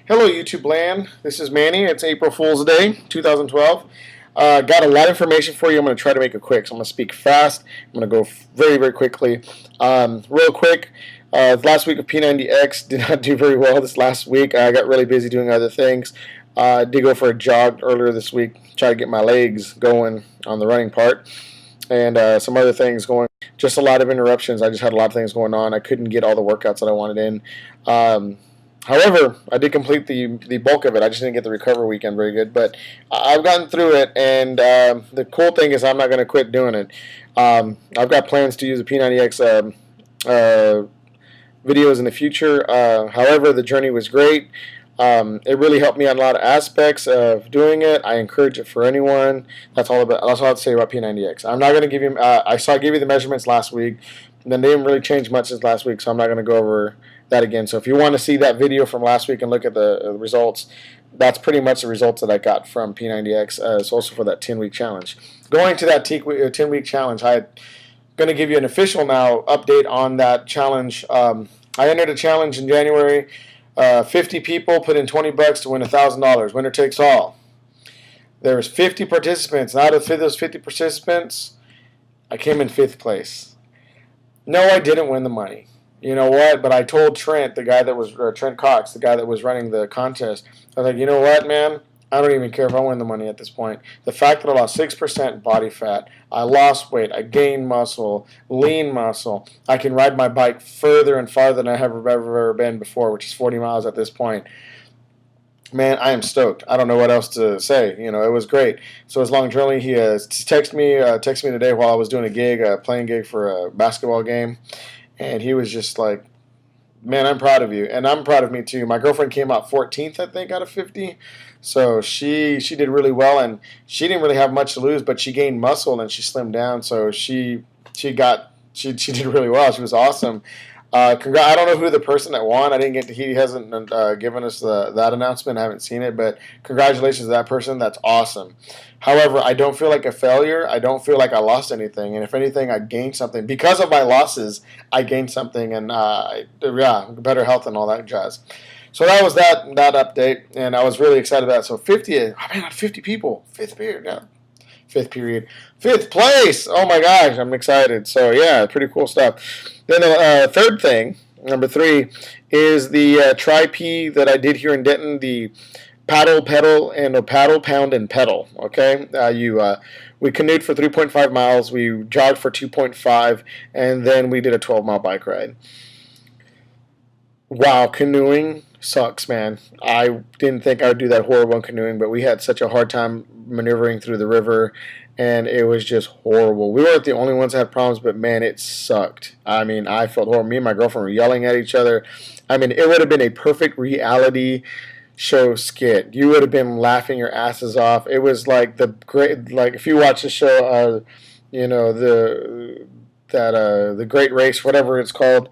Hello, YouTube land. This is Manny. It's April Fool's Day, 2012. Got a lot of information for you. I'm going to try to make it quick. So I'm going to speak fast. I'm going to go very, very quickly. Real quick, last week of P90X did not do very well this last week. I got really busy doing other things. I did go for a jog earlier this week, try to get my legs going on the running part, and some other things going. Just a lot of interruptions. I just had a lot of things going on. I couldn't get all the workouts that I wanted in. However, I did complete the bulk of it. I just didn't get the recovery weekend very good, but I've gotten through it, and the cool thing is I'm not going to quit doing it. I've got plans to use the P90X videos in the future. However, the journey was great. It really helped me on a lot of aspects of doing it. I encourage it for anyone. That's all I have to say about P90X. I'm not going to give you. I gave you the measurements last week, and then they didn't really change much since last week, so I'm not going to go over that again. So if you want to see that video from last week and look at the results, that's pretty much the results that I got from P90X. It's also for that 10-week challenge. Going to that 10-week challenge, I'm going to give you an official now update on that challenge. I entered a challenge in January. 50 people put in $20 to win $1,000. Winner takes all. There was 50 participants. And out of those 50 participants, I came in 5th place. No, I didn't win the money. You know what? But I told Trent, the guy that was Trent Cox, the guy that was running the contest, I was like, you know what, man? I don't even care if I win the money at this point. The fact that I lost 6% body fat, I lost weight, I gained muscle, lean muscle. I can ride my bike further and farther than I have ever been before, which is 40 miles at this point. Man, I am stoked. I don't know what else to say. You know, it was great. So as long journey, he texted me today while I was doing a gig, playing gig for a basketball game. And he was just like, man, I'm proud of you. And I'm proud of me too. My girlfriend came out 14th, I think, out of 50. So she did really well, and she didn't really have much to lose, but she gained muscle and she slimmed down. So she did really well. She was awesome. I don't know who the person that won. He hasn't given us that announcement. I haven't seen it, but congratulations to that person. That's awesome. However, I don't feel like a failure. I don't feel like I lost anything, and if anything, I gained something because of my losses. I gained something, and better health and all that jazz. So that was that update, and I was really excited about it. So 50 people, 5th period, yeah. 5th place. Oh my gosh, I'm excited. So yeah, pretty cool stuff. Then the third thing, number 3, is the tri-P that I did here in Denton, the paddle, pound, and pedal. Okay, we canoed for 3.5 miles, we jogged for 2.5, and then we did a 12-mile bike ride. Wow, canoeing sucks, man. I didn't think I would do that horrible in canoeing, but we had such a hard time maneuvering through the river, and it was just horrible. We weren't the only ones that had problems, but man, it sucked. I mean, I felt horrible. Me and my girlfriend were yelling at each other. I mean, it would have been a perfect reality show skit. You would have been laughing your asses off. It was like if you watch the show, the Great Race, whatever it's called.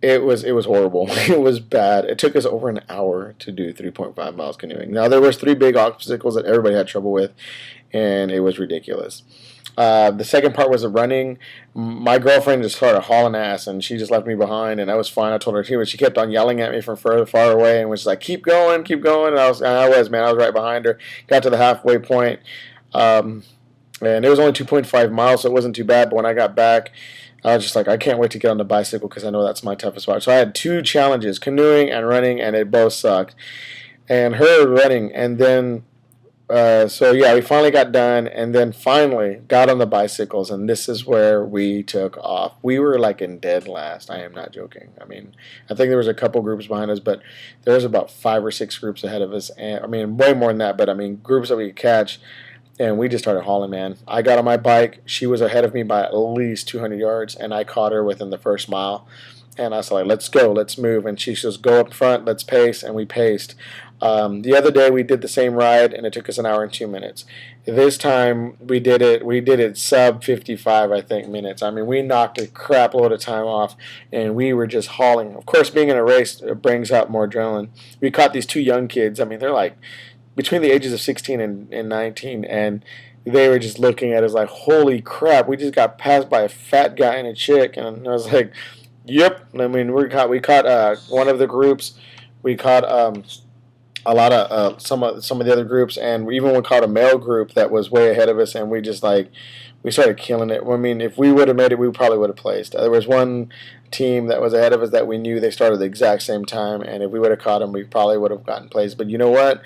It was horrible. It was bad. It took us over an hour to do 3.5 miles canoeing. Now, there was 3 big obstacles that everybody had trouble with, and it was ridiculous. The second part was the running. My girlfriend just started hauling ass, and she just left me behind, and I was fine. I told her too, but she kept on yelling at me from far away, and was like, keep going. And I was right behind her. Got to the halfway point, and it was only 2.5 miles, so it wasn't too bad. But when I got back, I was just like, I can't wait to get on the bicycle because I know that's my toughest part. So I had 2 challenges, canoeing and running, and it both sucked. And her running, and then, we finally got done, and then finally got on the bicycles, and this is where we took off. We were like in dead last. I am not joking. I mean, I think there was a couple groups behind us, but there was about 5 or 6 groups ahead of us. And I mean, way more than that, but I mean, groups that we could catch. And we just started hauling, man. I got on my bike. She was ahead of me by at least 200 yards, and I caught her within the first mile. And I was like, let's go, let's move. And she says, go up front, let's pace. And we paced. The other day, we did the same ride, and it took us an hour and 2 minutes. This time, we did it sub 55, I think, minutes. I mean, we knocked a crap load of time off, and we were just hauling. Of course, being in a race brings out more adrenaline. We caught these 2 young kids. I mean, they're like between the ages of 16 and 19, and they were just looking at us like, holy crap, we just got passed by a fat guy and a chick. And I was like, Yep. I mean, we caught one of the groups. We caught a lot of some of the other groups, and we caught a male group that was way ahead of us, and we just like we started killing it. I mean, if we would have made it, we probably would have placed. There was one team that was ahead of us that we knew they started at the exact same time, and if we would have caught them, we probably would have gotten placed. But you know what?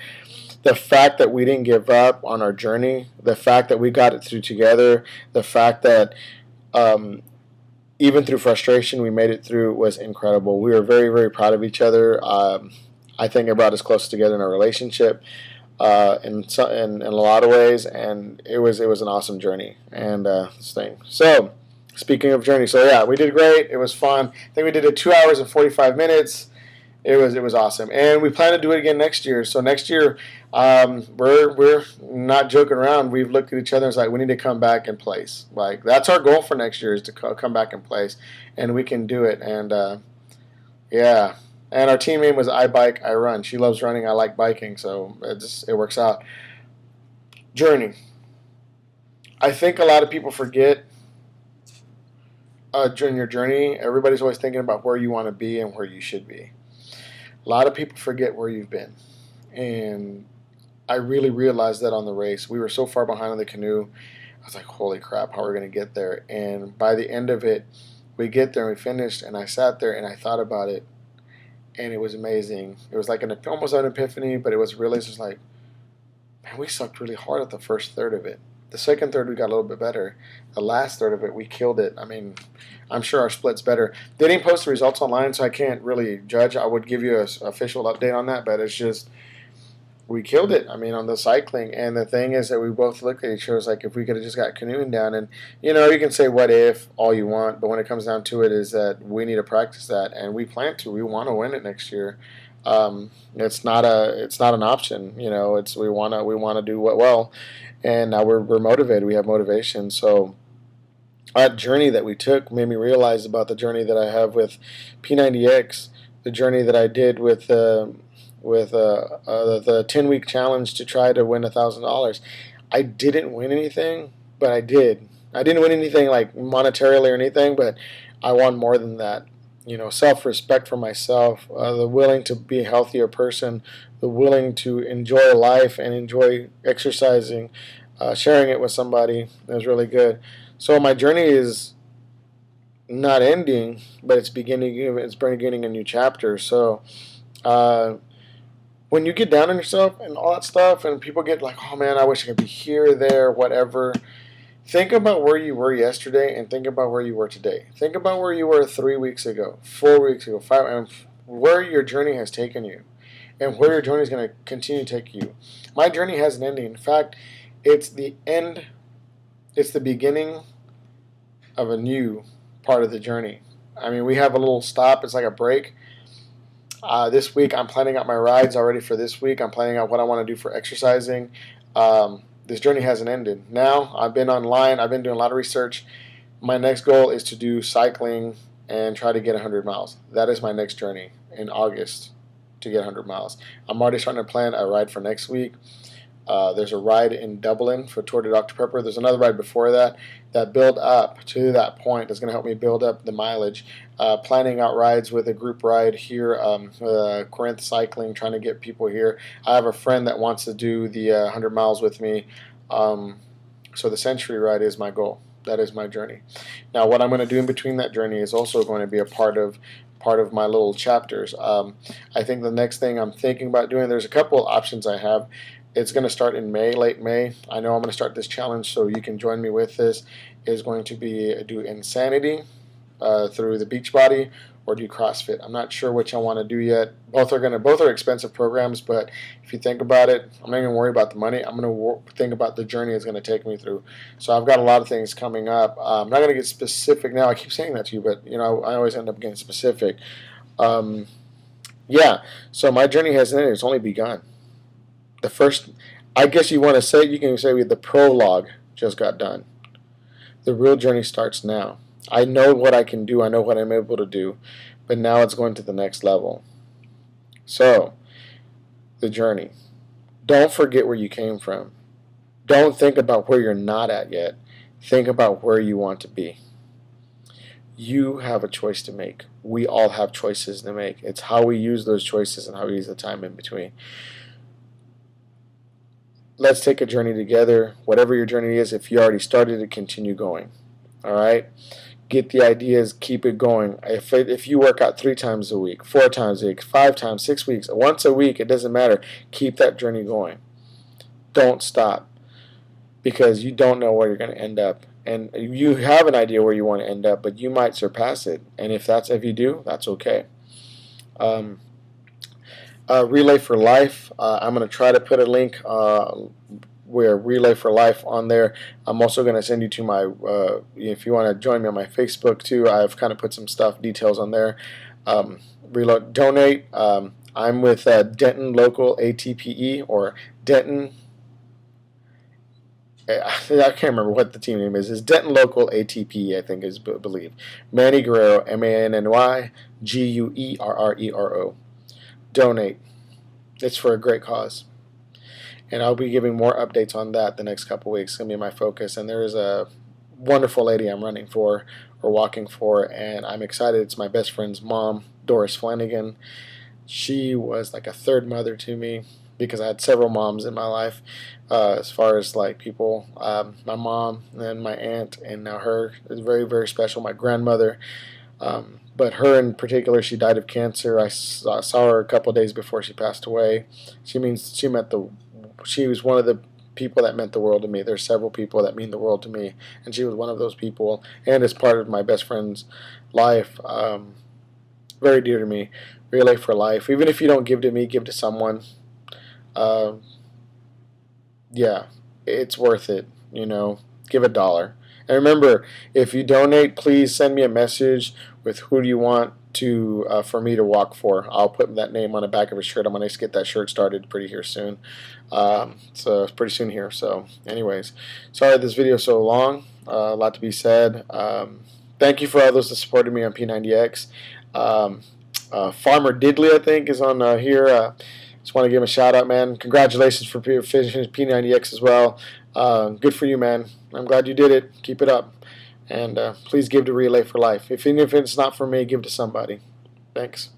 The fact that we didn't give up on our journey, the fact that we got it through together, the fact that um, even through frustration we made it through was incredible. We were very, very proud of each other. I think it brought us closer together in our relationship in a lot of ways, and it was an awesome journey and this thing. So speaking of journey, so yeah, we did great. It was fun. I think we did it 2 hours and 45 minutes. It was awesome, and we plan to do it again next year. So next year, we're not joking around. We've looked at each other and it's like we need to come back in place. Like that's our goal for next year is to come back in place, and we can do it. And yeah, and our team name was I Bike I Run. She loves running. I like biking, so it works out. Journey. I think a lot of people forget during your journey. Everybody's always thinking about where you want to be and where you should be. A lot of people forget where you've been. And I really realized that on the race. We were so far behind on the canoe. I was like, holy crap, how are we going to get there? And by the end of it, we get there and we finished. And I sat there and I thought about it. And it was amazing. It was like almost an epiphany, but it was really just like, man, we sucked really hard at the first third of it. The second third, we got a little bit better. The last third of it, we killed it. I mean, I'm sure our split's better. They didn't post the results online, so I can't really judge. I would give you an official update on that, but it's just we killed it. I mean, on the cycling. And the thing is that we both looked at each other like if we could have just got canoeing down. And, you can say what if all you want, but when it comes down to it is that we need to practice that. And we plan to. We want to win it next year. It's not an option. It's we wanna do well. And now we're motivated. We have motivation. So that journey that we took made me realize about the journey that I have with P90X, the journey that I did with the 10-week challenge to try to win $1,000. I didn't win anything, but I did. I didn't win anything like monetarily or anything, but I won more than that. Self-respect for myself, the willing to be a healthier person, the willing to enjoy life and enjoy exercising, sharing it with somebody. It was really good. So my journey is not ending, but it's beginning. It's beginning a new chapter. So when you get down on yourself and all that stuff, and people get like, "Oh man, I wish I could be here, there, whatever." Think about where you were yesterday and think about where you were today. Think about where you were 3 weeks ago, 4 weeks ago, and where your journey has taken you and where your journey is going to continue to take you. My journey has an ending. In fact, it's the end, it's the beginning of a new part of the journey. I mean, we have a little stop. It's like a break. This week, I'm planning out my rides already for this week. I'm planning out what I want to do for exercising. This journey hasn't ended. Now, I've been online. I've been doing a lot of research. My next goal is to do cycling and try to get 100 miles. That is my next journey in August to get 100 miles. I'm already starting to plan a ride for next week. There's a ride in Dublin for Tour de Dr. Pepper. There's another ride before that build up to that point is going to help me build up the mileage. Planning out rides with a group ride here, Corinth Cycling, trying to get people here. I have a friend that wants to do the 100 miles with me. So the Century ride is my goal. That is my journey. Now, what I'm going to do in between that journey is also going to be a part of my little chapters. I think the next thing I'm thinking about doing, there's a couple of options I have. It's going to start in May, late May. I know I'm going to start this challenge, so you can join me with this. Is going to be do Insanity through the Beachbody or do CrossFit. I'm not sure which I want to do yet. Both are expensive programs, but if you think about it, I'm not going to worry about the money. I'm going to think about the journey it's going to take me through. So I've got a lot of things coming up. I'm not going to get specific now. I keep saying that to you, but I always end up getting specific. Yeah. So my journey hasn't ended. It's only begun. The first, I guess you can say the prologue just got done. The real journey starts now. I know what I can do. I know what I'm able to do. But now it's going to the next level. So, the journey. Don't forget where you came from. Don't think about where you're not at yet. Think about where you want to be. You have a choice to make. We all have choices to make. It's how we use those choices and how we use the time in between. Let's take a journey together. Whatever your journey is, if you already started it, continue going. All right? Get the ideas, keep it going. If you work out 3 times a week, 4 times a week, 5 times, 6 weeks, once a week, it doesn't matter. Keep that journey going. Don't stop, because you don't know where you're going to end up. And you have an idea where you want to end up, but you might surpass it. And if you do, that's okay. Relay for Life. I'm going to try to put a link where Relay for Life on there. I'm also going to send you to my, if you want to join me on my Facebook too, I've kind of put some details on there. Donate. I'm with Denton Local ATPE, or Denton, I can't remember what the team name is. It's Denton Local ATPE, I think is believe. Manny Guerrero, MANNY GUERRERO. Donate. It's for a great cause. And I'll be giving more updates on that the next couple weeks. It's going to be my focus. And there is a wonderful lady I'm running for, or walking for, and I'm excited. It's my best friend's mom, Doris Flanagan. She was like a third mother to me, because I had several moms in my life, as far as like people. My mom and my aunt, and now her is very, very special. My grandmother. But her in particular, she died of cancer. I saw her a couple of days before she passed away. She was one of the people that meant the world to me. There's several people that mean the world to me, and she was one of those people, and is part of my best friend's life. Very dear to me. Relay for Life. Even if you don't give to me, give to someone. Yeah, it's worth it. Give $1. And remember, if you donate, please send me a message with who do you want to for me to walk for. I'll put that name on the back of a shirt. I'm going to get that shirt started pretty soon. So it's pretty soon here. So anyways, sorry this video is so long. A lot to be said. Thank you for all those that supported me on P90X. Farmer Diddley, I think, is on here. Just want to give him a shout out, man. Congratulations for finishing P90X as well. Good for you, man. I'm glad you did it. Keep it up. And please give to Relay for Life. Even if it's not for me, give to somebody. Thanks.